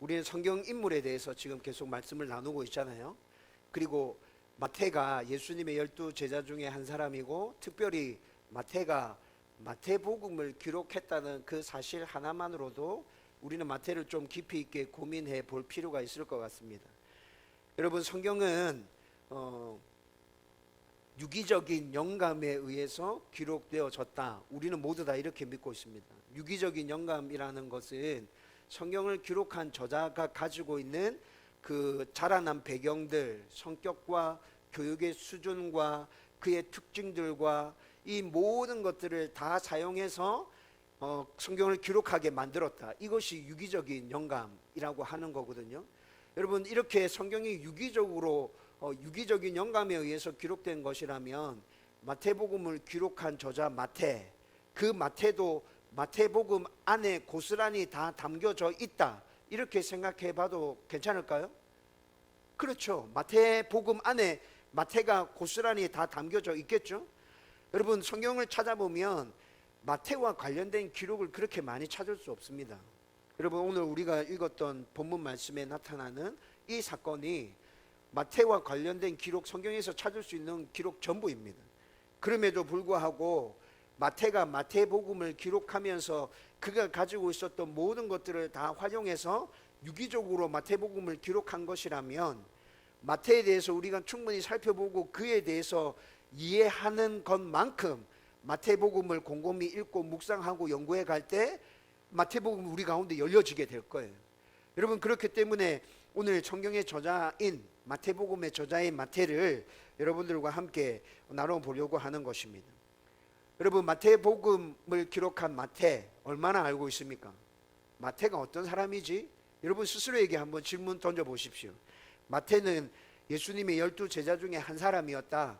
우리는 성경 인물에 대해서 지금 계속 말씀을 나누고 있잖아요. 그리고 마태가 예수님의 12 제자 중에 한 사람이고, 특별히 마태가 마태복음을 기록했다는 그 사실 하나만으로도 우리는 마태를 좀 깊이 있게 고민해 볼 필요가 있을 것 같습니다. 여러분, 성경은 유기적인 영감에 의해서 기록되어졌다. 우리는 모두 다 이렇게 믿고 있습니다. 유기적인 영감이라는 것은 성경을 기록한 저자가 가지고 있는 그 자라난 배경들, 성격과 교육의 수준과 그의 특징들과 이 모든 것들을 다 사용해서 성경을 기록하게 만들었다. 이것이 유기적인 영감이라고 하는 거거든요. 여러분, 이렇게 성경이 유기적인 영감에 의해서 기록된 것이라면 마태복음을 기록한 저자 마태, 그 마태도 마태복음 안에 고스란히 다 담겨져 있다, 이렇게 생각해 봐도 괜찮을까요? 그렇죠. 마태복음 안에 마태가 고스란히 다 담겨져 있겠죠. 여러분, 성경을 찾아보면 마태와 관련된 기록을 그렇게 많이 찾을 수 없습니다. 여러분, 오늘 우리가 읽었던 본문 말씀에 나타나는 이 사건이 마태와 관련된 기록, 성경에서 찾을 수 있는 기록 전부입니다. 그럼에도 불구하고 마태가 마태복음을 기록하면서 그가 가지고 있었던 모든 것들을 다 활용해서 유기적으로 마태복음을 기록한 것이라면, 마태에 대해서 우리가 충분히 살펴보고 그에 대해서 이해하는 것만큼 마태복음을 곰곰이 읽고 묵상하고 연구해 갈 때 마태복음은 우리 가운데 열려지게 될 거예요. 여러분, 그렇기 때문에 오늘 성경의 저자인 마태복음의 저자인 마태를 여러분들과 함께 나눠보려고 하는 것입니다. 여러분, 마태복음을 기록한 마태 얼마나 알고 있습니까? 마태가 어떤 사람이지? 여러분 스스로에게 한번 질문 던져보십시오. 마태는 예수님의 12 제자 중에 한 사람이었다.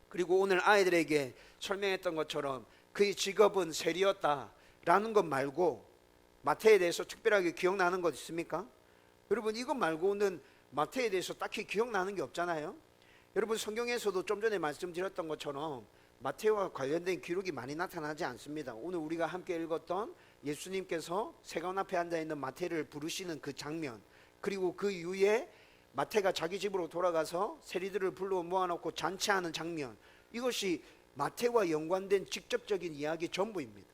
그리고 오늘 아이들에게 설명했던 것처럼 그의 직업은 세리였다 라는 것 말고 마태에 대해서 특별하게 기억나는 것 있습니까? 여러분, 이것 말고는 마태에 대해서 딱히 기억나는 게 없잖아요. 여러분, 성경에서도 좀 전에 말씀드렸던 것처럼 마태와 관련된 기록이 많이 나타나지 않습니다. 오늘 우리가 함께 읽었던 예수님께서 세관 앞에 앉아있는 마태를 부르시는 그 장면, 그리고 그 이후에 마태가 자기 집으로 돌아가서 세리들을 불러 모아놓고 잔치하는 장면, 이것이 마태와 연관된 직접적인 이야기 전부입니다.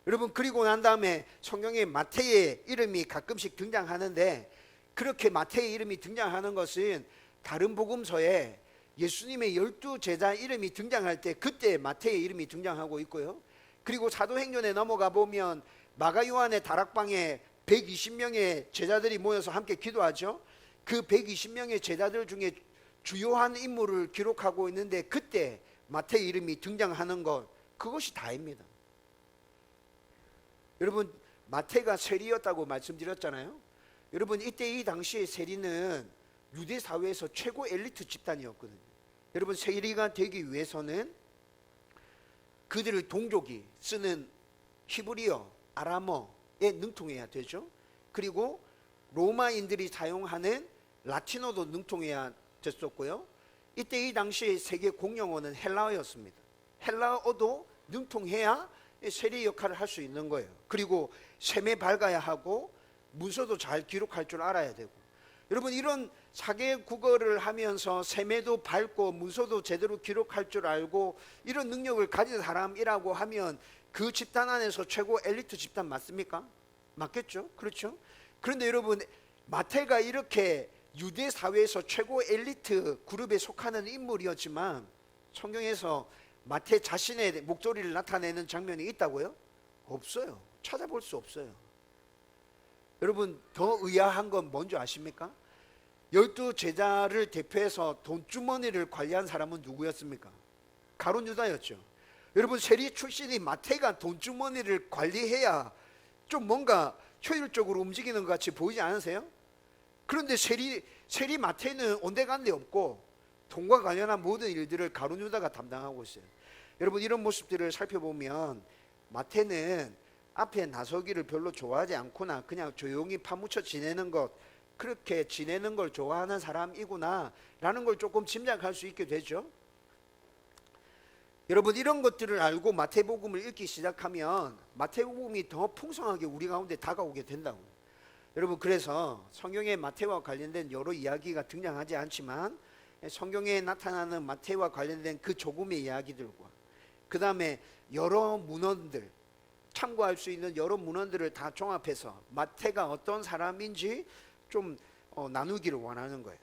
여러분, 그리고 난 다음에 성경에 마태의 이름이 가끔씩 등장하는데, 그렇게 마태의 이름이 등장하는 것은 다른 복음서에 예수님의 12 제자 이름이 등장할 때 그때 마태의 이름이 등장하고 있고요. 그리고 사도행전에 넘어가 보면 마가 요한의 다락방에 120명의 제자들이 모여서 함께 기도하죠. 그 120명의 제자들 중에 주요한 인물을 기록하고 있는데 그때 마태의 이름이 등장하는 것, 그것이 다입니다. 여러분, 마태가 세리였다고 말씀드렸잖아요. 여러분, 이때 이 당시의 세리는 유대 사회에서 최고 엘리트 집단이었거든요. 여러분, 세리가 되기 위해서는 그들의 동족이 쓰는 히브리어, 아람어에 능통해야 되죠. 그리고 로마인들이 사용하는 라틴어도 능통해야 됐었고요. 이때 이 당시의 세계 공용어는 헬라어였습니다. 헬라어도 능통해야 세리 역할을 할 수 있는 거예요. 그리고 셈에 밝아야 하고 문서도 잘 기록할 줄 알아야 되고, 여러분, 이런 4개 국어를 하면서 셈에도 밝고 문서도 제대로 기록할 줄 알고 이런 능력을 가진 사람이라고 하면 그 집단 안에서 최고 엘리트 집단 맞습니까? 맞겠죠? 그렇죠? 그런데 여러분, 마태가 이렇게 유대 사회에서 최고 엘리트 그룹에 속하는 인물이었지만 성경에서 마태 자신의 목소리를 나타내는 장면이 있다고요? 없어요. 찾아볼 수 없어요. 여러분, 더 의아한 건 뭔지 아십니까? 12 제자를 대표해서 돈주머니를 관리한 사람은 누구였습니까? 가룟 유다였죠. 여러분, 세리 출신이 마태가 돈주머니를 관리해야 좀 뭔가 효율적으로 움직이는 것 같이 보이지 않으세요? 그런데 세리 마태는 온데간데 없고 돈과 관련한 모든 일들을 가룟 유다가 담당하고 있어요. 여러분, 이런 모습들을 살펴보면 마태는 앞에 나서기를 별로 좋아하지 않구나, 그냥 조용히 파묻혀 지내는 것, 그렇게 지내는 걸 좋아하는 사람이구나 라는 걸 조금 짐작할 수 있게 되죠. 여러분, 이런 것들을 알고 마태복음을 읽기 시작하면 마태복음이 더 풍성하게 우리 가운데 다가오게 된다고. 여러분, 그래서 성경에 마태와 관련된 여러 이야기가 등장하지 않지만 성경에 나타나는 마태와 관련된 그 조금의 이야기들과 그 다음에 여러 문헌들, 참고할 수 있는 여러 문헌들을 다 종합해서 마태가 어떤 사람인지 좀 나누기를 원하는 거예요.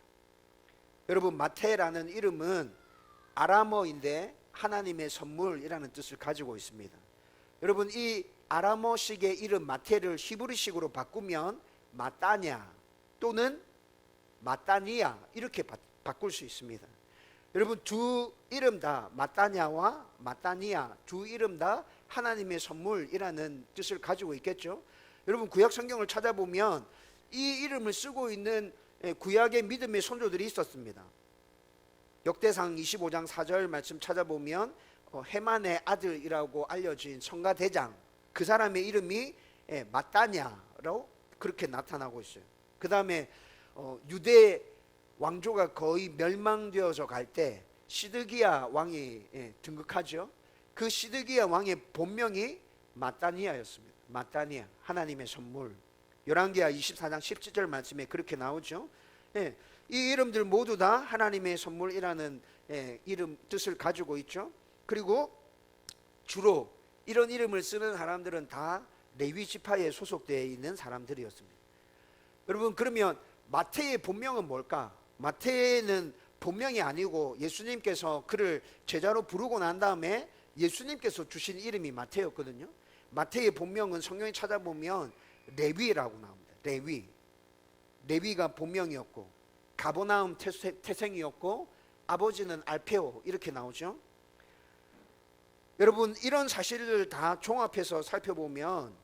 여러분, 마태라는 이름은 아람어인데 하나님의 선물이라는 뜻을 가지고 있습니다. 여러분, 이 아람어식의 이름 마태를 히브리식으로 바꾸면 마따냐 또는 마따니아 이렇게 바꿀 수 있습니다. 여러분, 두 이름 다 마따냐와 마따니아 두 이름 다 하나님의 선물이라는 뜻을 가지고 있겠죠. 여러분, 구약 성경을 찾아보면 이 이름을 쓰고 있는 구약의 믿음의 선조들이 있었습니다. 역대상 25장 4절 말씀 찾아보면 헤만의 아들이라고 알려진 성가대장, 그 사람의 이름이 마따냐로 그렇게 나타나고 있어요. 그 다음에 유대 왕조가 거의 멸망되어서 갈 때 시드기야 왕이 등극하죠. 그 시드기야 왕의 본명이 마따니아였습니다. 마따니아, 하나님의 선물. 열왕기하 24장 17절 말씀에 그렇게 나오죠. 이 이름들 모두 다 하나님의 선물이라는 이름 뜻을 가지고 있죠. 그리고 주로 이런 이름을 쓰는 사람들은 다 레위 지파에 소속되어 있는 사람들이었습니다. 여러분, 그러면 마태의 본명은 뭘까? 마태는 본명이 아니고 예수님께서 그를 제자로 부르고 난 다음에 예수님께서 주신 이름이 마태였거든요. 마태의 본명은 성경에 찾아보면 레위라고 나옵니다. 레위가 본명이었고 가버나움 태생이었고 아버지는 알페오 이렇게 나오죠. 여러분, 이런 사실을 다 종합해서 살펴보면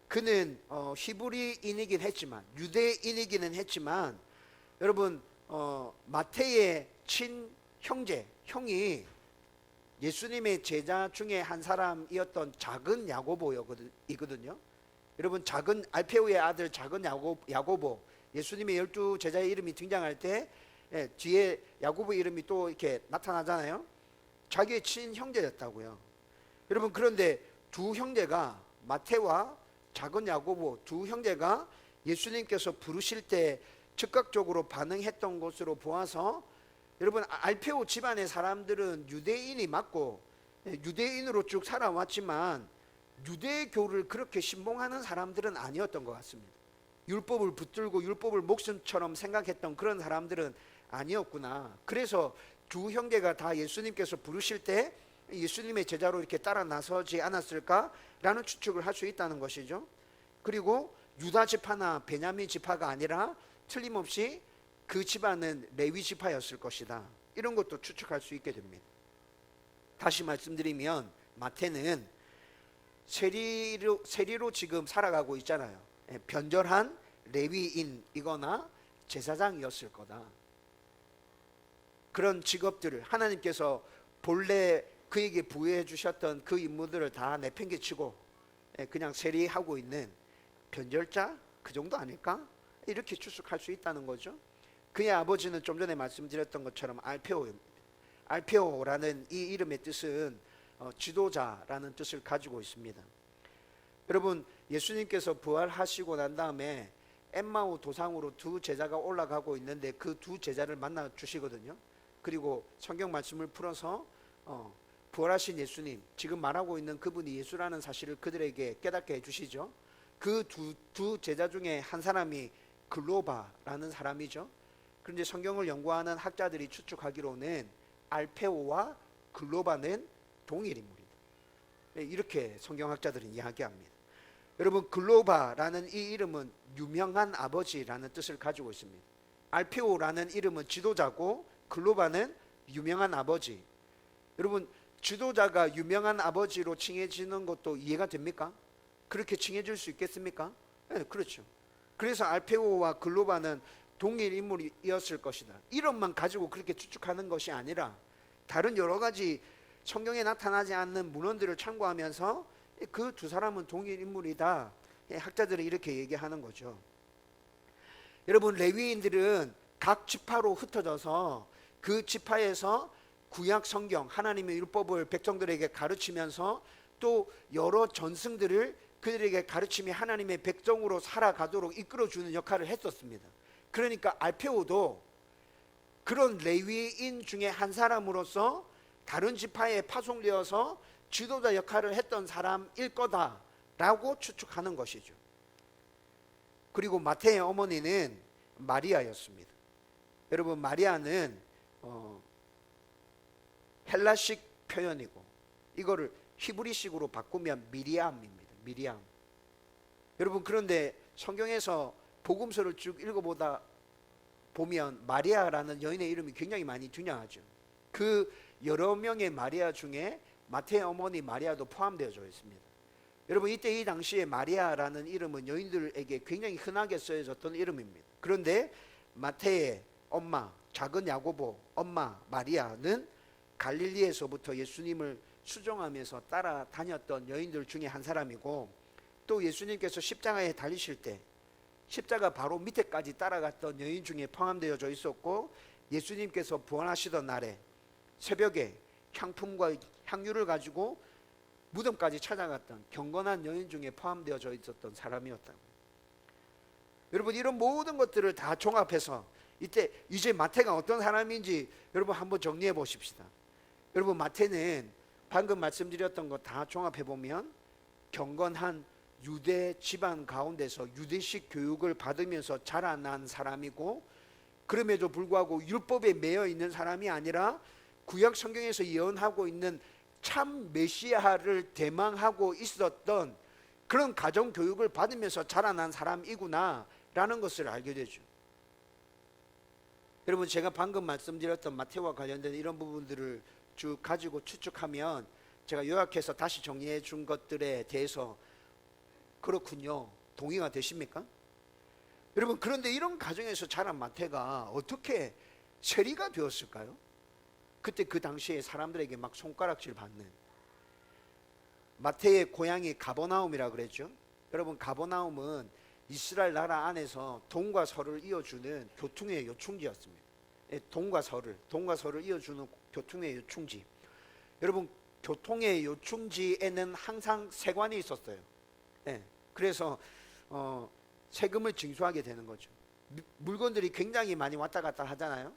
그는 히브리인이긴 했지만 유대인이기는 했지만 여러분, 마태의 형이 예수님의 제자 중에 한 사람이었던 작은 야고보이거든요. 여러분, 작은 알페오의 아들 작은 야고보, 예수님의 12 제자의 이름이 등장할 때 뒤에 야고보 이름이 또 이렇게 나타나잖아요. 자기의 친형제였다고요. 여러분, 그런데 두 형제가, 마태와 작은 야고보 두 형제가 예수님께서 부르실 때 즉각적으로 반응했던 것으로 보아서 여러분, 알페오 집안의 사람들은 유대인이 맞고 유대인으로 쭉 살아왔지만 유대교를 그렇게 신봉하는 사람들은 아니었던 것 같습니다. 율법을 붙들고 율법을 목숨처럼 생각했던 그런 사람들은 아니었구나. 그래서 두 형제가 다 예수님께서 부르실 때 예수님의 제자로 이렇게 따라 나서지 않았을까라는 추측을 할 수 있다는 것이죠. 그리고 유다 지파나 베냐민 지파가 아니라 틀림없이 그 집안은 레위 지파였을 것이다. 이런 것도 추측할 수 있게 됩니다. 다시 말씀드리면 마태는 세리로 지금 살아가고 있잖아요. 변절한 레위인이거나 제사장이었을 거다. 그런 직업들을 하나님께서 본래 그에게 부여해 주셨던 그 임무들을 다 내팽개치고 그냥 세리하고 있는 변절자 그 정도 아닐까? 이렇게 추측할 수 있다는 거죠. 그의 아버지는 좀 전에 말씀드렸던 것처럼 알페오입니다. 알페오라는 이 이름의 뜻은 지도자라는 뜻을 가지고 있습니다. 여러분, 예수님께서 부활하시고 난 다음에 엠마오 도상으로 두 제자가 올라가고 있는데 그 두 제자를 만나 주시거든요. 그리고 성경 말씀을 풀어서 부활하신 예수님, 지금 말하고 있는 그분이 예수라는 사실을 그들에게 깨닫게 해주시죠. 그 두 제자 중에 한 사람이 글로바라는 사람이죠. 그런데 성경을 연구하는 학자들이 추측하기로는 알페오와 글로바는 동일 인물이다. 이렇게 성경학자들은 이야기합니다. 여러분, 글로바라는 이 이름은 유명한 아버지라는 뜻을 가지고 있습니다. 알페오라는 이름은 지도자고 글로바는 유명한 아버지. 여러분, 지도자가 유명한 아버지로 칭해지는 것도 이해가 됩니까? 그렇게 칭해질 수 있겠습니까? 네, 그렇죠. 그래서 알페오와 글로바는 동일 인물이었을 것이다. 이름만 가지고 그렇게 추측하는 것이 아니라 다른 여러 가지 성경에 나타나지 않는 문헌들을 참고하면서 그 두 사람은 동일 인물이다. 학자들은 이렇게 얘기하는 거죠. 여러분, 레위인들은 각 지파로 흩어져서 그 지파에서 구약 성경 하나님의 율법을 백성들에게 가르치면서 또 여러 전승들을 그들에게 가르침이 하나님의 백성으로 살아가도록 이끌어주는 역할을 했었습니다. 그러니까 알페오도 그런 레위인 중에 한 사람으로서 다른 지파에 파송되어서 지도자 역할을 했던 사람일 거다라고 추측하는 것이죠. 그리고 마태의 어머니는 마리아였습니다. 여러분, 마리아는 헬라식 표현이고 이거를 히브리식으로 바꾸면 미리암입니다. 미리암. 여러분, 그런데 성경에서 복음서를 쭉 읽어보다 보면 마리아라는 여인의 이름이 굉장히 많이 등장하죠. 그 여러 명의 마리아 중에 마태의 어머니 마리아도 포함되어져 있습니다. 여러분, 이때 이 당시에 마리아라는 이름은 여인들에게 굉장히 흔하게 쓰여졌던 이름입니다. 그런데 마태의 엄마 작은 야고보 엄마 마리아는 갈릴리에서부터 예수님을 수종하면서 따라다녔던 여인들 중에 한 사람이고, 또 예수님께서 십자가에 달리실 때 십자가 바로 밑에까지 따라갔던 여인 중에 포함되어져 있었고, 예수님께서 부활하시던 날에 새벽에 향품과 향유를 가지고 무덤까지 찾아갔던 경건한 여인 중에 포함되어져 있었던 사람이었다고. 여러분, 이런 모든 것들을 다 종합해서 이제 마태가 어떤 사람인지 여러분 한번 정리해 보십시다. 여러분, 마태는 방금 말씀드렸던 거 다 종합해 보면 경건한 유대 집안 가운데서 유대식 교육을 받으면서 자라난 사람이고, 그럼에도 불구하고 율법에 매여 있는 사람이 아니라 구약 성경에서 예언하고 있는 참 메시아를 대망하고 있었던 그런 가정 교육을 받으면서 자라난 사람이구나 라는 것을 알게 되죠. 여러분, 제가 방금 말씀드렸던 마태와 관련된 이런 부분들을 쭉 가지고 추측하면 제가 요약해서 다시 정리해 준 것들에 대해서 그렇군요, 동의가 되십니까? 여러분, 그런데 이런 가정에서 자란 마태가 어떻게 세리가 되었을까요? 그때 그 당시에 사람들에게 막 손가락질 받는, 마태의 고향이 가버나움이라 그랬죠. 여러분, 가버나움은 이스라엘 나라 안에서 동과 서를 이어주는 교통의 요충지였습니다. 동과 서를 이어주는 교통의 요충지. 여러분, 교통의 요충지에는 항상 세관이 있었어요. 그래서 세금을 징수하게 되는 거죠. 물건들이 굉장히 많이 왔다 갔다 하잖아요.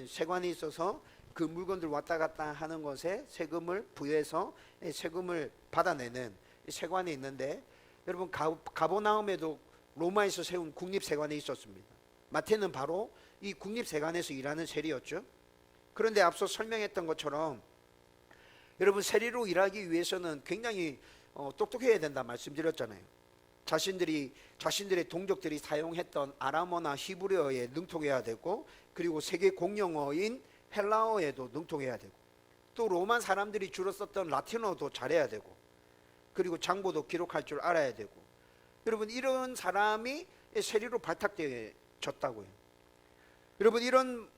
세관이 있어서 그 물건들 왔다 갔다 하는 것에 세금을 부여해서 세금을 받아내는 세관이 있는데, 여러분, 가버나움에도 로마에서 세운 국립세관이 있었습니다. 마태는 바로 이 국립세관에서 일하는 세리였죠. 그런데 앞서 설명했던 것처럼 여러분, 세리로 일하기 위해서는 굉장히 똑똑해야 된다 말씀드렸잖아요. 자신들의 동족들이 사용했던 아람어나 히브리어에 능통해야 되고, 그리고 세계 공용어인 헬라어에도 능통해야 되고, 또 로마 사람들이 주로 썼던 라틴어도 잘해야 되고, 그리고 장보도 기록할 줄 알아야 되고. 여러분, 이런 사람이 세리로 발탁되어졌다고요. 여러분, 이런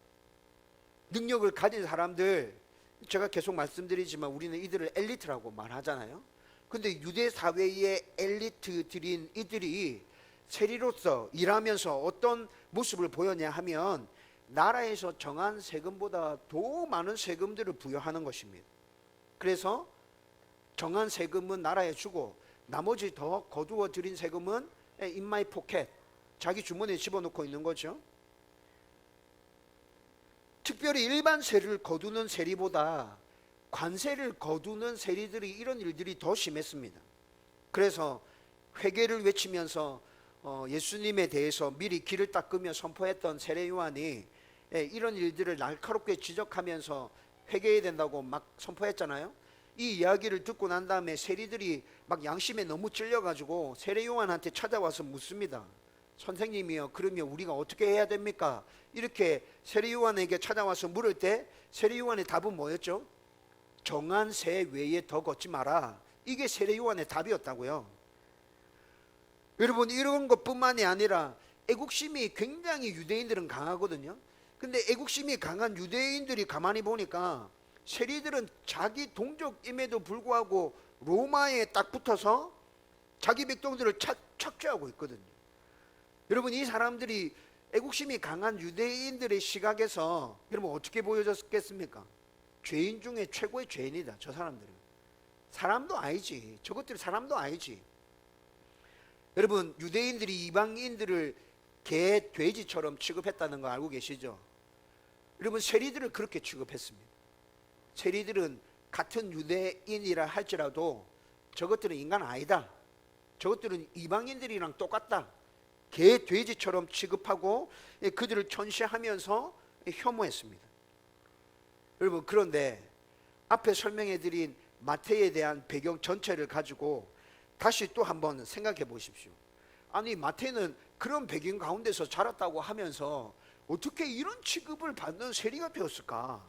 능력을 가진 사람들, 제가 계속 말씀드리지만 우리는 이들을 엘리트라고 말하잖아요. 근데 유대 사회의 엘리트들인 이들이 세리로서 일하면서 어떤 모습을 보였냐 하면, 나라에서 정한 세금보다 더 많은 세금들을 부여하는 것입니다. 그래서 정한 세금은 나라에 주고 나머지 더 거두어 들인 세금은 in my pocket, 자기 주머니에 집어넣고 있는 거죠. 특별히 일반 세를 거두는 세리보다 관세를 거두는 세리들이 이런 일들이 더 심했습니다. 그래서 회개를 외치면서 예수님에 대해서 미리 길을 닦으며 선포했던 세례 요한이 이런 일들을 날카롭게 지적하면서 회개해야 된다고 막 선포했잖아요. 이 이야기를 듣고 난 다음에 세리들이 막 양심에 너무 찔려가지고 세례 요한한테 찾아와서 묻습니다. 선생님이요, 그러면 우리가 어떻게 해야 됩니까? 이렇게 세례 요한에게 찾아와서 물을 때 세례 요한의 답은 뭐였죠? 정한 세 외에 더 걷지 마라. 이게 세례 요한의 답이었다고요. 여러분, 이런 것뿐만이 아니라 애국심이 굉장히 유대인들은 강하거든요. 근데 애국심이 강한 유대인들이 가만히 보니까 세리들은 자기 동족임에도 불구하고 로마에 딱 붙어서 자기 백성들을 착취하고 있거든요. 여러분, 이 사람들이 애국심이 강한 유대인들의 시각에서 여러분 어떻게 보여졌겠습니까? 죄인 중에 최고의 죄인이다. 저 사람들은 사람도 아니지. 저것들이 사람도 아니지. 여러분, 유대인들이 이방인들을 개, 돼지처럼 취급했다는 거 알고 계시죠? 여러분, 세리들을 그렇게 취급했습니다. 세리들은 같은 유대인이라 할지라도 저것들은 인간 아니다, 저것들은 이방인들이랑 똑같다, 개, 돼지처럼 취급하고 그들을 천시하면서 혐오했습니다. 여러분, 그런데 앞에 설명해드린 마태에 대한 배경 전체를 가지고 다시 또 한번 생각해 보십시오. 아니, 마태는 그런 배경 가운데서 자랐다고 하면서 어떻게 이런 취급을 받는 세리가 되었을까?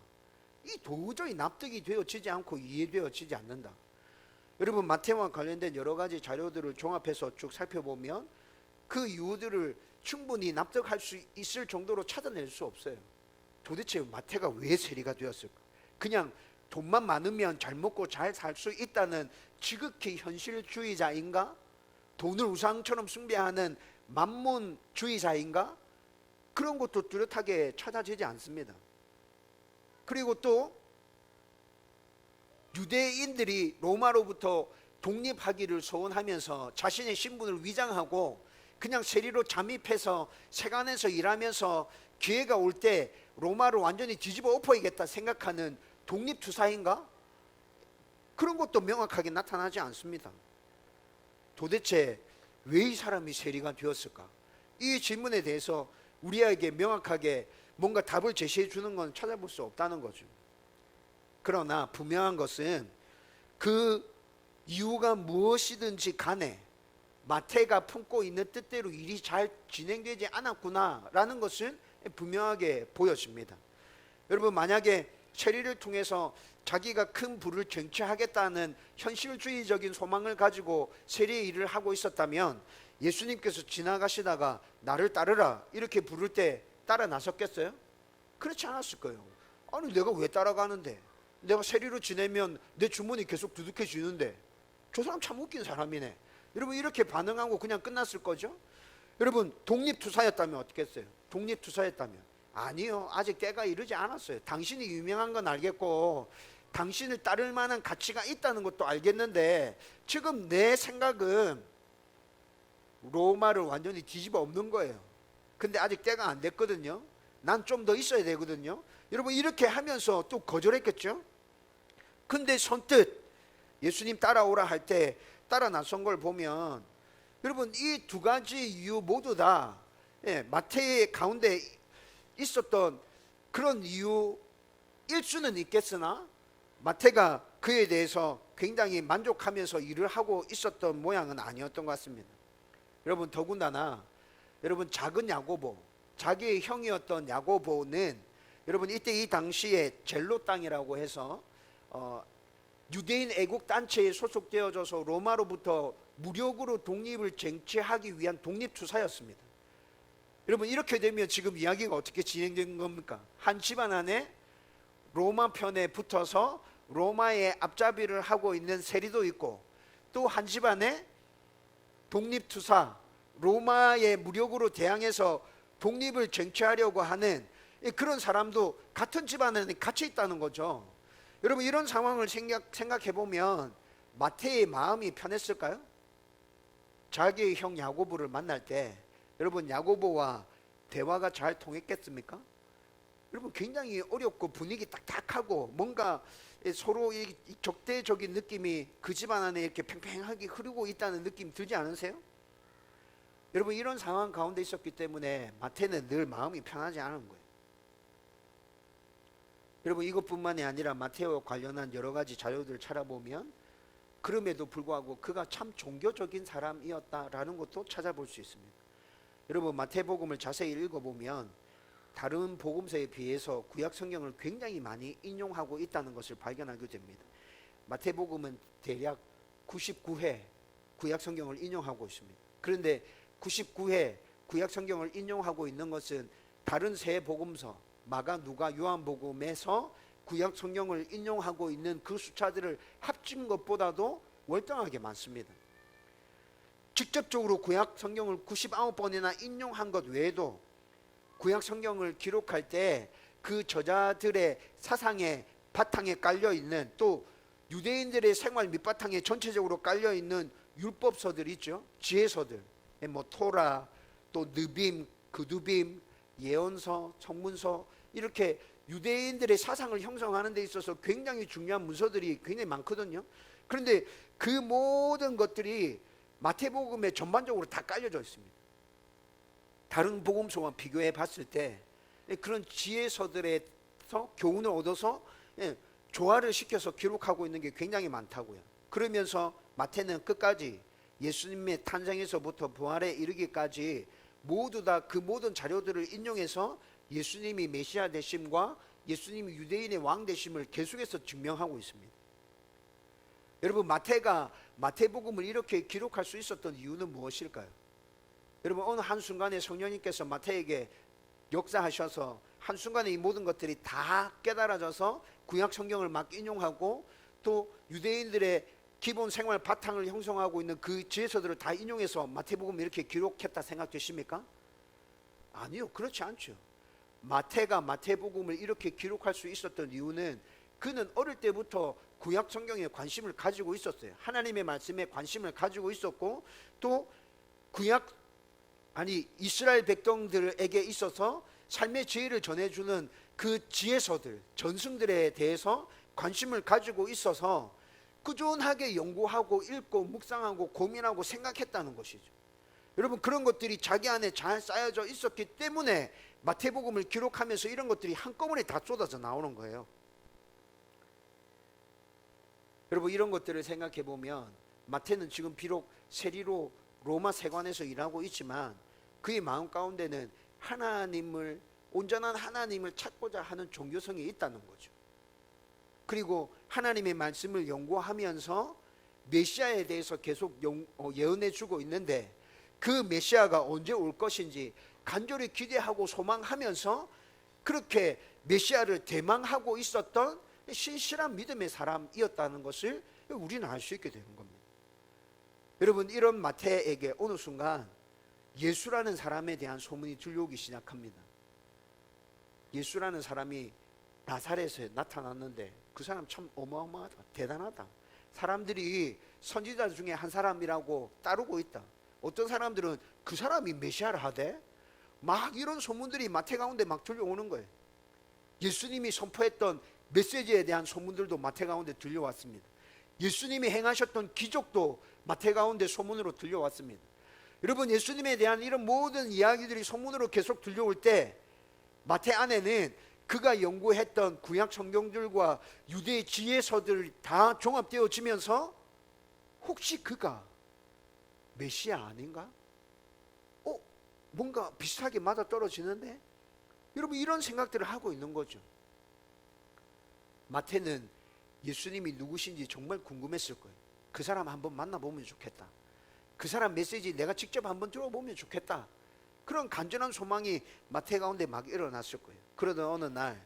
이 도저히 납득이 되어지지 않고 이해되어지지 않는다. 여러분, 마태와 관련된 여러 가지 자료들을 종합해서 쭉 살펴보면 그 이유들을 충분히 납득할 수 있을 정도로 찾아낼 수 없어요. 도대체 마태가 왜 세리가 되었을까? 그냥 돈만 많으면 잘 먹고 잘 살 수 있다는 지극히 현실주의자인가? 돈을 우상처럼 숭배하는 만몬주의자인가? 그런 것도 뚜렷하게 찾아지지 않습니다. 그리고 또 유대인들이 로마로부터 독립하기를 소원하면서 자신의 신분을 위장하고 그냥 세리로 잠입해서 세관에서 일하면서 기회가 올 때 로마를 완전히 뒤집어 엎어야겠다 생각하는 독립투사인가? 그런 것도 명확하게 나타나지 않습니다. 도대체 왜 이 사람이 세리가 되었을까? 이 질문에 대해서 우리에게 명확하게 뭔가 답을 제시해 주는 건 찾아볼 수 없다는 거죠. 그러나 분명한 것은 그 이유가 무엇이든지 간에 마태가 품고 있는 뜻대로 일이 잘 진행되지 않았구나라는 것은 분명하게 보여집니다. 여러분, 만약에 세리를 통해서 자기가 큰 부를 쟁취하겠다는 현실주의적인 소망을 가지고 세리의 일을 하고 있었다면 예수님께서 지나가시다가 나를 따르라 이렇게 부를 때 따라 나섰겠어요? 그렇지 않았을 거예요. 아니, 내가 왜 따라가는데? 내가 세리로 지내면 내 주머니 계속 두둑해지는데 저 사람 참 웃긴 사람이네. 여러분, 이렇게 반응하고 그냥 끝났을 거죠? 여러분, 독립투사였다면 어떻겠어요? 독립투사였다면 아니요, 아직 때가 이르지 않았어요. 당신이 유명한 건 알겠고 당신을 따를 만한 가치가 있다는 것도 알겠는데 지금 내 생각은 로마를 완전히 뒤집어 엎는 거예요. 근데 아직 때가 안 됐거든요. 난 좀 더 있어야 되거든요. 여러분, 이렇게 하면서 또 거절했겠죠? 근데 선뜻 예수님 따라오라 할 때 따라 나선 걸 보면 여러분, 이 두 가지 이유 모두 다 마태의 가운데 있었던 그런 이유일 수는 있겠으나 마태가 그에 대해서 굉장히 만족하면서 일을 하고 있었던 모양은 아니었던 것 같습니다. 여러분, 더군다나 여러분, 작은 야고보, 자기의 형이었던 야고보는 여러분, 이때 이 당시에 젤로 땅이라고 해서 유대인 애국 단체에 소속되어져서 로마로부터 무력으로 독립을 쟁취하기 위한 독립투사였습니다. 여러분, 이렇게 되면 지금 이야기가 어떻게 진행된 겁니까? 한 집안 안에 로마 편에 붙어서 로마의 앞잡이를 하고 있는 세리도 있고 또 한 집안에 독립투사, 로마의 무력으로 대항해서 독립을 쟁취하려고 하는 그런 사람도 같은 집안에 같이 있다는 거죠. 여러분, 이런 상황을 생각해 보면 마태의 마음이 편했을까요? 자기의 형 야고보를 만날 때 여러분, 야고보와 대화가 잘 통했겠습니까? 여러분, 굉장히 어렵고 분위기 딱딱하고 뭔가 서로 이 적대적인 느낌이 그 집안 안에 이렇게 팽팽하게 흐르고 있다는 느낌 들지 않으세요? 여러분, 이런 상황 가운데 있었기 때문에 마태는 늘 마음이 편하지 않은 거예요. 여러분, 이것뿐만이 아니라 마태와 관련한 여러 가지 자료들을 찾아보면 그럼에도 불구하고 그가 참 종교적인 사람이었다라는 것도 찾아볼 수 있습니다. 여러분, 마태복음을 자세히 읽어보면 다른 복음서에 비해서 구약 성경을 굉장히 많이 인용하고 있다는 것을 발견하게 됩니다. 마태복음은 대략 99회 구약 성경을 인용하고 있습니다. 그런데 99회 구약 성경을 인용하고 있는 것은 다른 세 복음서 마가, 누가, 요한복음에서 구약 성경을 인용하고 있는 그 숫자들을 합친 것보다도 월등하게 많습니다. 직접적으로 구약 성경을 99번이나 인용한 것 외에도 구약 성경을 기록할 때 그 저자들의 사상의 바탕에 깔려 있는, 또 유대인들의 생활 밑바탕에 전체적으로 깔려 있는 율법서들 있죠. 지혜서들, 뭐 토라, 또 느빔, 그두빔, 예언서, 청문서, 이렇게 유대인들의 사상을 형성하는 데 있어서 굉장히 중요한 문서들이 굉장히 많거든요. 그런데 그 모든 것들이 마태복음에 전반적으로 다 깔려져 있습니다. 다른 복음서와 비교해 봤을 때 그런 지혜서들에서 교훈을 얻어서 조화를 시켜서 기록하고 있는 게 굉장히 많다고요. 그러면서 마태는 끝까지 예수님의 탄생에서부터 부활에 이르기까지 모두 다 그 모든 자료들을 인용해서 예수님이 메시아 되심과 예수님이 유대인의 왕 되심을 계속해서 증명하고 있습니다. 여러분, 마태가 마태복음을 이렇게 기록할 수 있었던 이유는 무엇일까요? 여러분, 어느 한순간에 성령님께서 마태에게 역사하셔서 한순간에 이 모든 것들이 다 깨달아져서 구약 성경을 막 인용하고 또 유대인들의 기본 생활 바탕을 형성하고 있는 그 지혜서들을 다 인용해서 마태복음을 이렇게 기록했다 생각되십니까? 아니요, 그렇지 않죠. 마태가 마태복음을 이렇게 기록할 수 있었던 이유는 그는 어릴 때부터 구약 성경에 관심을 가지고 있었어요. 하나님의 말씀에 관심을 가지고 있었고 또 이스라엘 백성들에게 있어서 삶의 지혜를 전해주는 그 지혜서들, 전승들에 대해서 관심을 가지고 있어서 꾸준하게 연구하고 읽고 묵상하고 고민하고 생각했다는 것이죠. 여러분, 그런 것들이 자기 안에 잘 쌓여져 있었기 때문에 마태복음을 기록하면서 이런 것들이 한꺼번에 다 쏟아져 나오는 거예요. 여러분, 이런 것들을 생각해 보면 마태는 지금 비록 세리로 로마 세관에서 일하고 있지만 그의 마음 가운데는 온전한 하나님을 찾고자 하는 종교성이 있다는 거죠. 그리고 하나님의 말씀을 연구하면서 메시아에 대해서 계속 예언해 주고 있는데 그 메시아가 언제 올 것인지 간절히 기대하고 소망하면서 그렇게 메시아를 대망하고 있었던 신실한 믿음의 사람이었다는 것을 우리는 알 수 있게 되는 겁니다. 여러분, 이런 마태에게 어느 순간 예수라는 사람에 대한 소문이 들려오기 시작합니다. 예수라는 사람이 나사렛에 나타났는데 그 사람 참 어마어마하다, 대단하다. 사람들이 선지자 중에 한 사람이라고 따르고 있다. 어떤 사람들은 그 사람이 메시아를 하대? 막 이런 소문들이 마태 가운데 막 들려오는 거예요. 예수님이 선포했던 메시지에 대한 소문들도 마태 가운데 들려왔습니다. 예수님이 행하셨던 기적도 마태 가운데 소문으로 들려왔습니다. 여러분, 예수님에 대한 이런 모든 이야기들이 소문으로 계속 들려올 때 마태 안에는 그가 연구했던 구약 성경들과 유대의 지혜서들이 다 종합되어지면서 혹시 그가 메시아 아닌가? 뭔가 비슷하게 맞아떨어지는데? 여러분, 이런 생각들을 하고 있는 거죠. 마태는 예수님이 누구신지 정말 궁금했을 거예요. 그 사람 한번 만나보면 좋겠다. 그 사람 메시지 내가 직접 한번 들어보면 좋겠다. 그런 간절한 소망이 마태 가운데 막 일어났을 거예요. 그러던 어느 날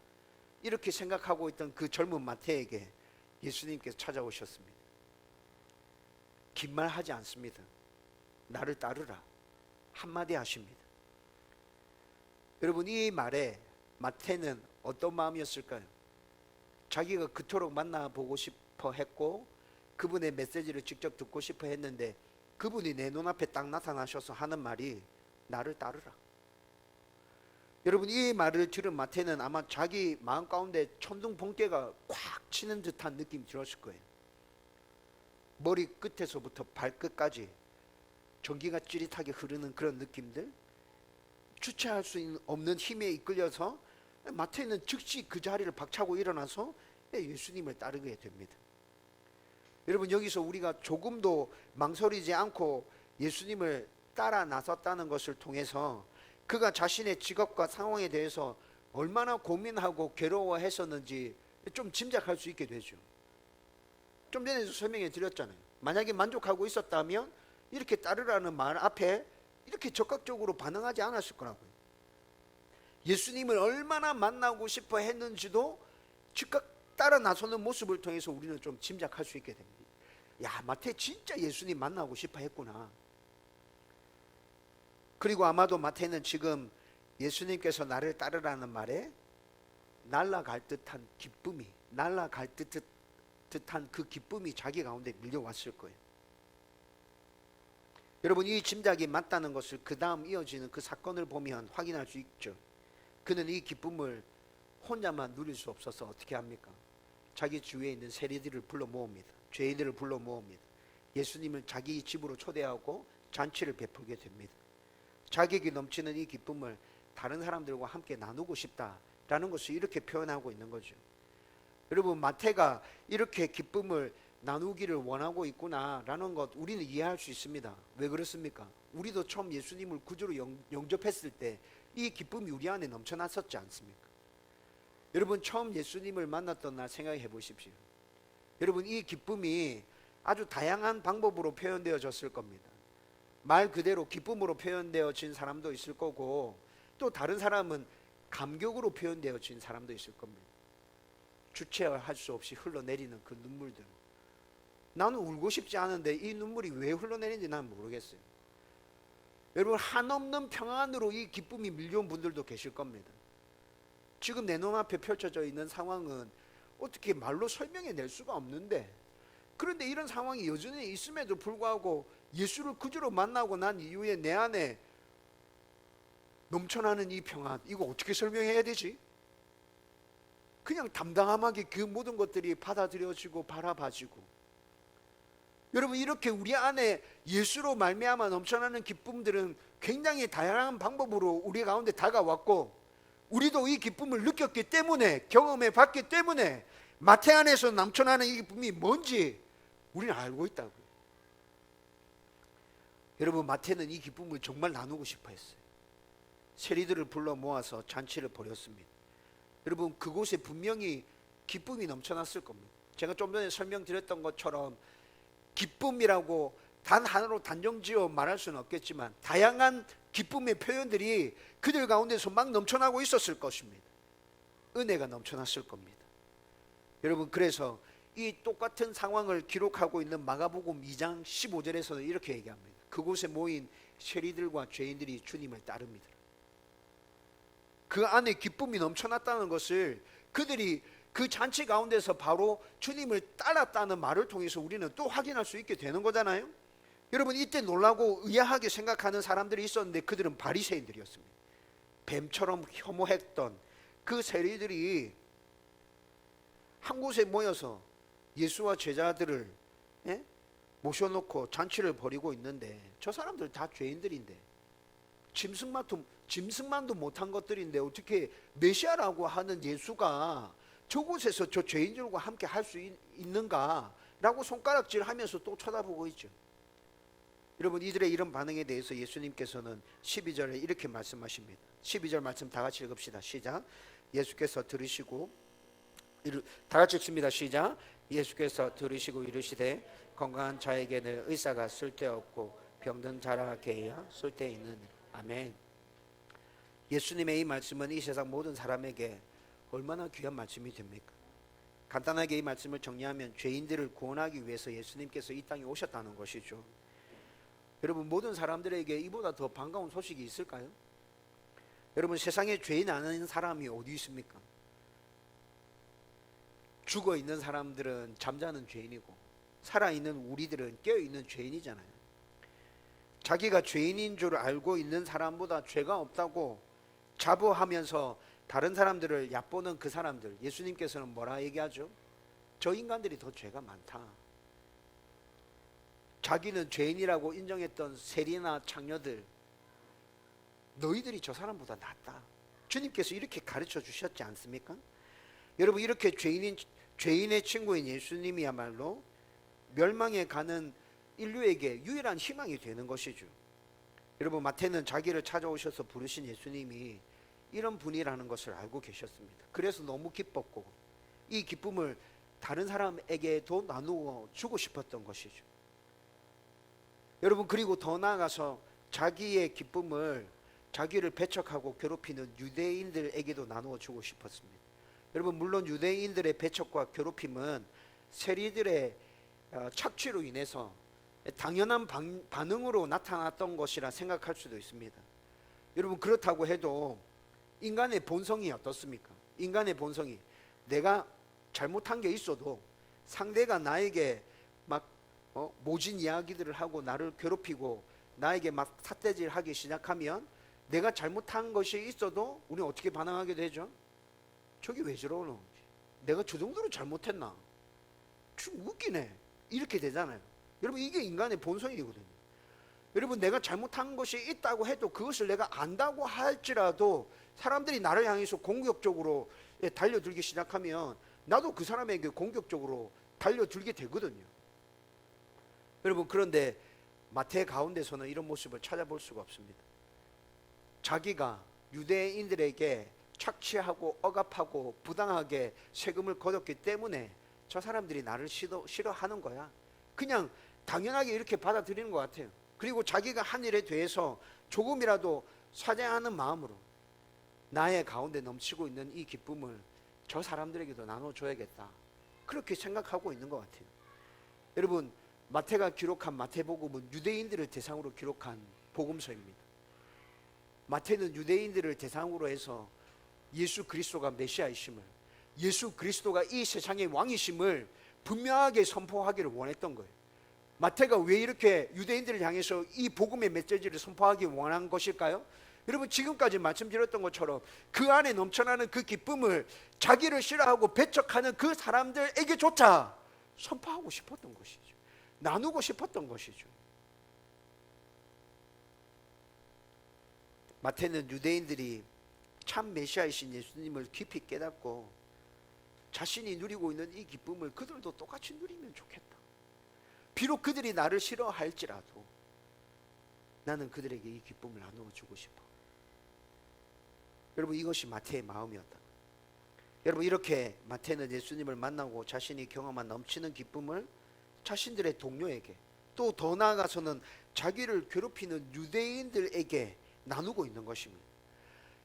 이렇게 생각하고 있던 그 젊은 마태에게 예수님께서 찾아오셨습니다. 긴 말 하지 않습니다. 나를 따르라 한마디 하십니다. 여러분, 이 말에 마태는 어떤 마음이었을까요? 자기가 그토록 만나보고 싶어 했고 그분의 메시지를 직접 듣고 싶어 했는데 그분이 내 눈앞에 딱 나타나셔서 하는 말이 나를 따르라. 여러분, 이 말을 들은 마태는 아마 자기 마음 가운데 천둥 번개가 꽉 치는 듯한 느낌이 들었을 거예요. 머리 끝에서부터 발끝까지 전기가 찌릿하게 흐르는 그런 느낌들, 주체할 수 없는 힘에 이끌려서 마태는 즉시 그 자리를 박차고 일어나서 예수님을 따르게 됩니다. 여러분, 여기서 우리가 조금도 망설이지 않고 예수님을 따라 나섰다는 것을 통해서 그가 자신의 직업과 상황에 대해서 얼마나 고민하고 괴로워했었는지 좀 짐작할 수 있게 되죠. 좀 전에도 설명해 드렸잖아요. 만약에 만족하고 있었다면 이렇게 따르라는 말 앞에 이렇게 적극적으로 반응하지 않았을 거라고요. 예수님을 얼마나 만나고 싶어 했는지도 즉각 따라 나서는 모습을 통해서 우리는 좀 짐작할 수 있게 됩니다. 야, 마태 진짜 예수님 만나고 싶어 했구나. 그리고 아마도 마태는 지금 예수님께서 나를 따르라는 말에 날아갈 듯한 기쁨이, 날아갈 듯한 그 기쁨이 자기 가운데 밀려왔을 거예요. 여러분, 이 짐작이 맞다는 것을 그 다음 이어지는 그 사건을 보면 확인할 수 있죠. 그는 이 기쁨을 혼자만 누릴 수 없어서 어떻게 합니까? 자기 주위에 있는 세리들을 불러 모읍니다. 죄인들을 불러 모읍니다. 예수님을 자기 집으로 초대하고 잔치를 베풀게 됩니다. 자격이 넘치는 이 기쁨을 다른 사람들과 함께 나누고 싶다라는 것을 이렇게 표현하고 있는 거죠. 여러분, 마태가 이렇게 기쁨을 나누기를 원하고 있구나라는 것 우리는 이해할 수 있습니다. 왜 그렇습니까? 우리도 처음 예수님을 구주로 영접했을 때 이 기쁨이 우리 안에 넘쳐났었지 않습니까? 여러분, 처음 예수님을 만났던 날 생각해 보십시오. 여러분, 이 기쁨이 아주 다양한 방법으로 표현되어졌을 겁니다. 말 그대로 기쁨으로 표현되어진 사람도 있을 거고, 또 다른 사람은 감격으로 표현되어진 사람도 있을 겁니다. 주체할 수 없이 흘러내리는 그 눈물들. 나는 울고 싶지 않은데 이 눈물이 왜 흘러내리는지 난 모르겠어요. 여러분, 한없는 평안으로 이 기쁨이 밀려온 분들도 계실 겁니다. 지금 내 눈앞에 펼쳐져 있는 상황은 어떻게 말로 설명해낼 수가 없는데, 그런데 이런 상황이 여전히 있음에도 불구하고 예수를 구주로 만나고 난 이후에 내 안에 넘쳐나는 이 평안, 이거 어떻게 설명해야 되지? 그냥 담담하게 그 모든 것들이 받아들여지고 바라봐지고, 여러분, 이렇게 우리 안에 예수로 말미암아 넘쳐나는 기쁨들은 굉장히 다양한 방법으로 우리 가운데 다가왔고, 우리도 이 기쁨을 느꼈기 때문에, 경험해 봤기 때문에 마태 안에서 넘쳐나는 이 기쁨이 뭔지 우리는 알고 있다고요. 여러분, 마태는 이 기쁨을 정말 나누고 싶어 했어요. 세리들을 불러 모아서 잔치를 벌였습니다. 여러분, 그곳에 분명히 기쁨이 넘쳐났을 겁니다. 제가 좀 전에 설명드렸던 것처럼 기쁨이라고 단 하나로 단정지어 말할 수는 없겠지만 다양한 기쁨의 표현들이 그들 가운데서 막 넘쳐나고 있었을 것입니다. 은혜가 넘쳐났을 겁니다. 여러분, 그래서 이 똑같은 상황을 기록하고 있는 마가복음 2장 15절에서는 이렇게 얘기합니다. 그곳에 모인 세리들과 죄인들이 주님을 따릅니다. 그 안에 기쁨이 넘쳐났다는 것을 그들이 그 잔치 가운데서 바로 주님을 따랐다는 말을 통해서 우리는 또 확인할 수 있게 되는 거잖아요. 여러분, 이때 놀라고 의아하게 생각하는 사람들이 있었는데 그들은 바리새인들이었습니다. 뱀처럼 혐오했던 그 세리들이 한 곳에 모여서 예수와 제자들을 모셔놓고 잔치를 벌이고 있는데, 저 사람들 다 죄인들인데, 짐승만도 못한 것들인데 어떻게 메시아라고 하는 예수가 저곳에서 저 죄인들과 함께 할 수 있는가라고 손가락질하면서 또 쳐다보고 있죠. 여러분, 이들의 이런 반응에 대해서 예수님께서는 12절에 이렇게 말씀하십니다. 12절 말씀 다 같이 읽읍시다. 시작. 예수께서 들으시고, 다 같이 읽습니다. 시작. 예수께서 들으시고 이르시되 건강한 자에게는 의사가 쓸데없고 병든 자라게야 쓸데있는. 아멘. 예수님의 이 말씀은 이 세상 모든 사람에게 얼마나 귀한 말씀이 됩니까? 간단하게 이 말씀을 정리하면 죄인들을 구원하기 위해서 예수님께서 이 땅에 오셨다는 것이죠. 여러분, 모든 사람들에게 이보다 더 반가운 소식이 있을까요? 여러분, 세상에 죄인 아닌 사람이 어디 있습니까? 죽어 있는 사람들은 잠자는 죄인이고, 살아있는 우리들은 깨어있는 죄인이잖아요. 자기가 죄인인 줄 알고 있는 사람보다 죄가 없다고 자부하면서 다른 사람들을 얕보는 그 사람들, 예수님께서는 뭐라 얘기하죠? 저 인간들이 더 죄가 많다. 자기는 죄인이라고 인정했던 세리나 창녀들, 너희들이 저 사람보다 낫다. 주님께서 이렇게 가르쳐 주셨지 않습니까? 여러분, 이렇게 죄인의 친구인 예수님이야말로 멸망에 가는 인류에게 유일한 희망이 되는 것이죠. 여러분, 마태는 자기를 찾아오셔서 부르신 예수님이 이런 분이라는 것을 알고 계셨습니다. 그래서 너무 기뻤고 이 기쁨을 다른 사람에게도 나누어 주고 싶었던 것이죠. 여러분, 그리고 더 나아가서 자기의 기쁨을, 자기를 배척하고 괴롭히는 유대인들에게도 나누어 주고 싶었습니다. 여러분, 물론 유대인들의 배척과 괴롭힘은 세리들의 착취로 인해서 당연한 반응으로 나타났던 것이라 생각할 수도 있습니다. 여러분, 그렇다고 해도 인간의 본성이 어떻습니까? 인간의 본성이 내가 잘못한 게 있어도 상대가 나에게 막 모진 이야기들을 하고 나를 괴롭히고 나에게 막 삿대질하기 시작하면 내가 잘못한 것이 있어도 우리는 어떻게 반응하게 되죠? 저기 왜 저러노? 내가 저 정도로 잘못했나? 좀 웃기네. 이렇게 되잖아요. 여러분, 이게 인간의 본성이거든요. 여러분, 내가 잘못한 것이 있다고 해도 그것을 내가 안다고 할지라도 사람들이 나를 향해서 공격적으로 달려들기 시작하면 나도 그 사람에게 공격적으로 달려들게 되거든요. 여러분, 그런데 마태 가운데서는 이런 모습을 찾아볼 수가 없습니다. 자기가 유대인들에게 착취하고 억압하고 부당하게 세금을 거뒀기 때문에 저 사람들이 나를 싫어하는 거야. 그냥 당연하게 이렇게 받아들이는 것 같아요. 그리고 자기가 한 일에 대해서 조금이라도 사죄하는 마음으로 나의 가운데 넘치고 있는 이 기쁨을 저 사람들에게도 나눠줘야겠다, 그렇게 생각하고 있는 것 같아요. 여러분, 마태가 기록한 마태복음은 유대인들을 대상으로 기록한 복음서입니다. 마태는 유대인들을 대상으로 해서 예수 그리스도가 메시아이심을, 예수 그리스도가 이 세상의 왕이심을 분명하게 선포하기를 원했던 거예요. 마태가 왜 이렇게 유대인들을 향해서 이 복음의 메시지를 선포하기 원한 것일까요? 여러분, 지금까지 말씀드렸던 것처럼 그 안에 넘쳐나는 그 기쁨을 자기를 싫어하고 배척하는 그 사람들에게조차 선포하고 싶었던 것이죠. 나누고 싶었던 것이죠. 마태는 유대인들이 참 메시아이신 예수님을 깊이 깨닫고 자신이 누리고 있는 이 기쁨을 그들도 똑같이 누리면 좋겠다. 비록 그들이 나를 싫어할지라도 나는 그들에게 이 기쁨을 나누어 주고 싶어. 여러분, 이것이 마태의 마음이었다. 여러분, 이렇게 마태는 예수님을 만나고 자신이 경험한 넘치는 기쁨을 자신들의 동료에게, 또 더 나아가서는 자기를 괴롭히는 유대인들에게 나누고 있는 것입니다.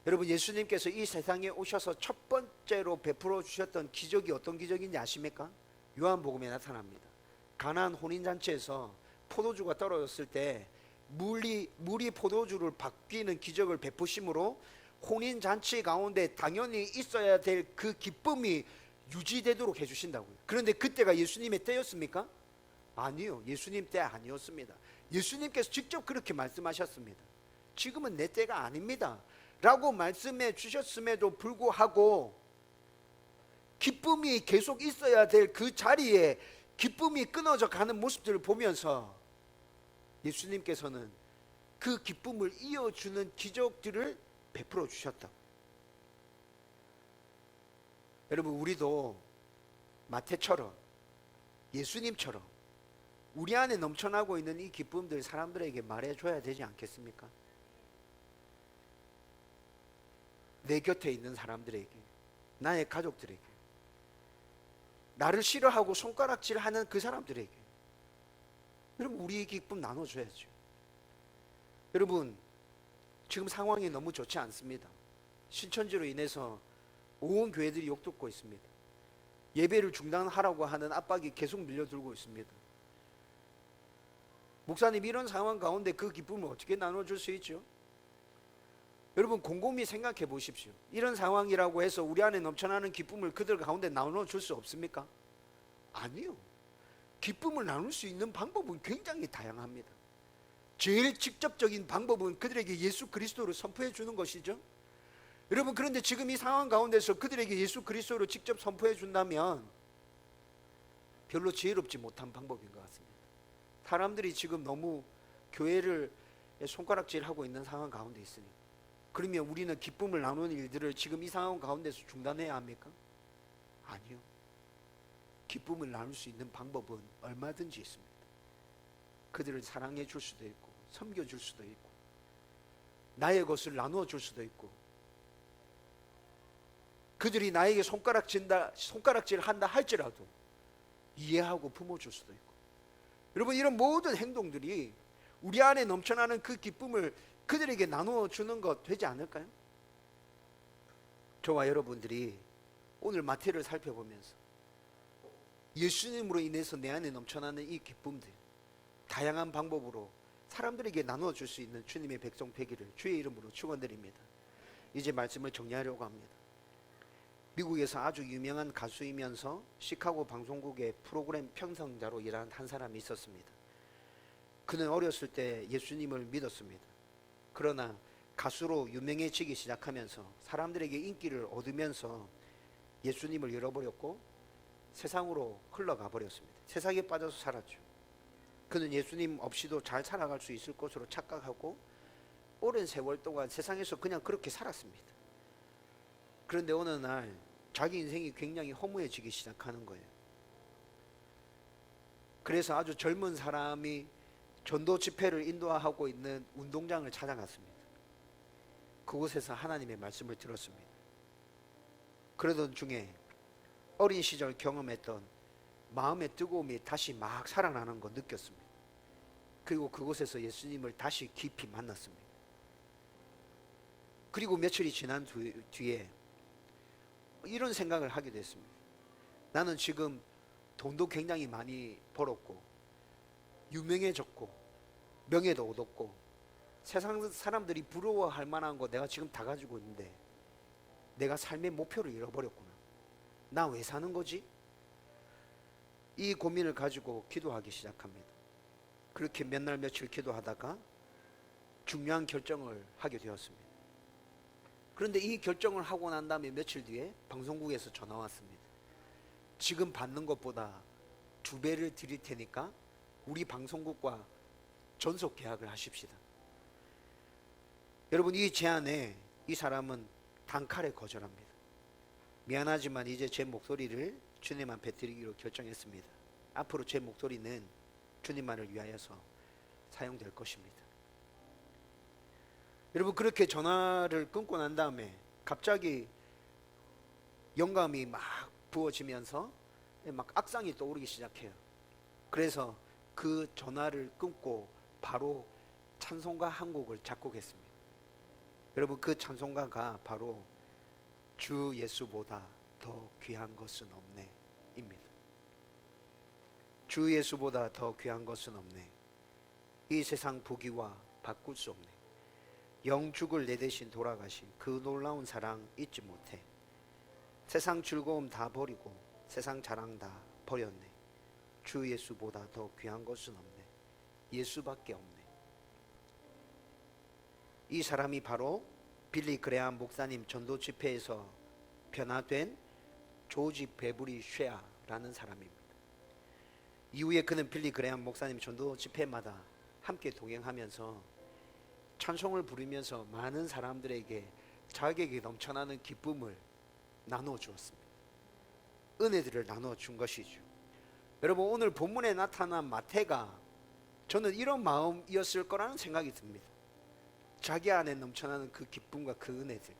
여러분, 예수님께서 이 세상에 오셔서 첫 번째로 베풀어 주셨던 기적이 어떤 기적인지 아십니까? 요한복음에 나타납니다. 가나안 혼인잔치에서 포도주가 떨어졌을 때 물이 포도주를 바뀌는 기적을 베푸심으로 혼인잔치 가운데 당연히 있어야 될 그 기쁨이 유지되도록 해주신다고요. 그런데 그때가 예수님의 때였습니까? 아니요, 예수님 때 아니었습니다. 예수님께서 직접 그렇게 말씀하셨습니다. 지금은 내 때가 아닙니다 라고 말씀해 주셨음에도 불구하고 기쁨이 계속 있어야 될 그 자리에 기쁨이 끊어져 가는 모습들을 보면서 예수님께서는 그 기쁨을 이어주는 기적들을 베풀어 주셨다. 여러분, 우리도 마태처럼, 예수님처럼 우리 안에 넘쳐나고 있는 이 기쁨들 사람들에게 말해줘야 되지 않겠습니까? 내 곁에 있는 사람들에게, 나의 가족들에게, 나를 싫어하고 손가락질하는 그 사람들에게 여러분, 우리의 기쁨 나눠줘야죠. 여러분, 지금 상황이 너무 좋지 않습니다. 신천지로 인해서 온 교회들이 욕듣고 있습니다. 예배를 중단하라고 하는 압박이 계속 밀려들고 있습니다. 목사님, 이런 상황 가운데 그 기쁨을 어떻게 나눠줄 수 있죠? 여러분, 곰곰이 생각해 보십시오. 이런 상황이라고 해서 우리 안에 넘쳐나는 기쁨을 그들 가운데 나눠줄 수 없습니까? 아니요. 기쁨을 나눌 수 있는 방법은 굉장히 다양합니다. 제일 직접적인 방법은 그들에게 예수 그리스도를 선포해 주는 것이죠. 여러분, 그런데 지금 이 상황 가운데서 그들에게 예수 그리스도를 직접 선포해 준다면 별로 지혜롭지 못한 방법인 것 같습니다. 사람들이 지금 너무 교회를 손가락질하고 있는 상황 가운데 있으니, 그러면 우리는 기쁨을 나누는 일들을 지금 이 상황 가운데서 중단해야 합니까? 아니요. 기쁨을 나눌 수 있는 방법은 얼마든지 있습니다. 그들을 사랑해 줄 수도 있고, 섬겨 줄 수도 있고, 나의 것을 나누어 줄 수도 있고, 그들이 나에게 손가락질 한다 할지라도 이해하고 품어줄 수도 있고. 여러분, 이런 모든 행동들이 우리 안에 넘쳐나는 그 기쁨을 그들에게 나누어 주는 것 되지 않을까요? 저와 여러분들이 오늘 마태를 살펴보면서 예수님으로 인해서 내 안에 넘쳐나는 이 기쁨들 다양한 방법으로 사람들에게 나누어 줄 수 있는 주님의 백성 되기를 주의 이름으로 축원드립니다. 이제 말씀을 정리하려고 합니다. 미국에서 아주 유명한 가수이면서 시카고 방송국의 프로그램 편성자로 일하는 한 사람이 있었습니다. 그는 어렸을 때 예수님을 믿었습니다. 그러나 가수로 유명해지기 시작하면서 사람들에게 인기를 얻으면서 예수님을 잃어버렸고 세상으로 흘러가 버렸습니다. 세상에 빠져서 살았죠. 그는 예수님 없이도 잘 살아갈 수 있을 것으로 착각하고 오랜 세월 동안 세상에서 그냥 그렇게 살았습니다. 그런데 어느 날 자기 인생이 굉장히 허무해지기 시작하는 거예요. 그래서 아주 젊은 사람이 전도 집회를 인도하고 있는 운동장을 찾아갔습니다. 그곳에서 하나님의 말씀을 들었습니다. 그러던 중에 어린 시절 경험했던 마음의 뜨거움이 다시 막 살아나는 거 느꼈습니다. 그리고 그곳에서 예수님을 다시 깊이 만났습니다. 그리고 며칠이 지난 뒤에 이런 생각을 하게 됐습니다. 나는 지금 돈도 굉장히 많이 벌었고 유명해졌고 명예도 얻었고 세상 사람들이 부러워할 만한 거 내가 지금 다 가지고 있는데 내가 삶의 목표를 잃어버렸구나. 나 왜 사는 거지? 이 고민을 가지고 기도하기 시작합니다. 그렇게 몇 날 며칠 기도하다가 중요한 결정을 하게 되었습니다. 그런데 이 결정을 하고 난 다음에 며칠 뒤에 방송국에서 전화 왔습니다. 지금 받는 것보다 2배를 드릴 테니까 우리 방송국과 전속 계약을 하십시다. 여러분, 이 제안에 이 사람은 단칼에 거절합니다. 미안하지만 이제 제 목소리를 주님 앞에 드리기로 결정했습니다. 앞으로 제 목소리는 주님만을 위하여서 사용될 것입니다. 여러분, 그렇게 전화를 끊고 난 다음에 갑자기 영감이 막 부어지면서 막 악상이 떠오르기 시작해요. 그래서 그 전화를 끊고 바로 찬송가 한 곡을 작곡했습니다. 여러분, 그 찬송가가 바로 주 예수보다 더 귀한 것은 없네 입니다. 주 예수보다 더 귀한 것은 없네. 이 세상 부귀와 바꿀 수 없네. 영죽을 내 대신 돌아가신 그 놀라운 사랑 잊지 못해. 세상 즐거움 다 버리고 세상 자랑 다 버렸네. 주 예수보다 더 귀한 것은 없네. 예수밖에 없네. 이 사람이 바로 빌리 그레함 목사님 전도 집회에서 변화된 조지 베브리 쉐아라는 사람입니다. 이후에 그는 빌리 그레함 목사님 전도 집회마다 함께 동행하면서 찬송을 부르면서 많은 사람들에게 자기에게 넘쳐나는 기쁨을 나누어 주었습니다. 은혜들을 나누어 준 것이죠. 여러분, 오늘 본문에 나타난 마태가 저는 이런 마음이었을 거라는 생각이 듭니다. 자기 안에 넘쳐나는 그 기쁨과 그 은혜들,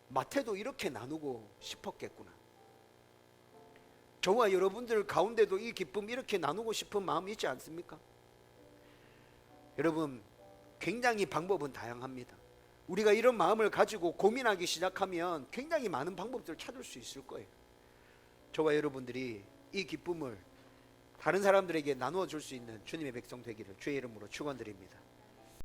마태도 이렇게 나누고 싶었겠구나. 저와 여러분들 가운데도 이 기쁨 이렇게 나누고 싶은 마음이 있지 않습니까? 여러분, 굉장히 방법은 다양합니다. 우리가 이런 마음을 가지고 고민하기 시작하면 굉장히 많은 방법들을 찾을 수 있을 거예요. 저와 여러분들이 이 기쁨을 다른 사람들에게 나누어 줄 수 있는 주님의 백성 되기를 주의 이름으로 축원드립니다.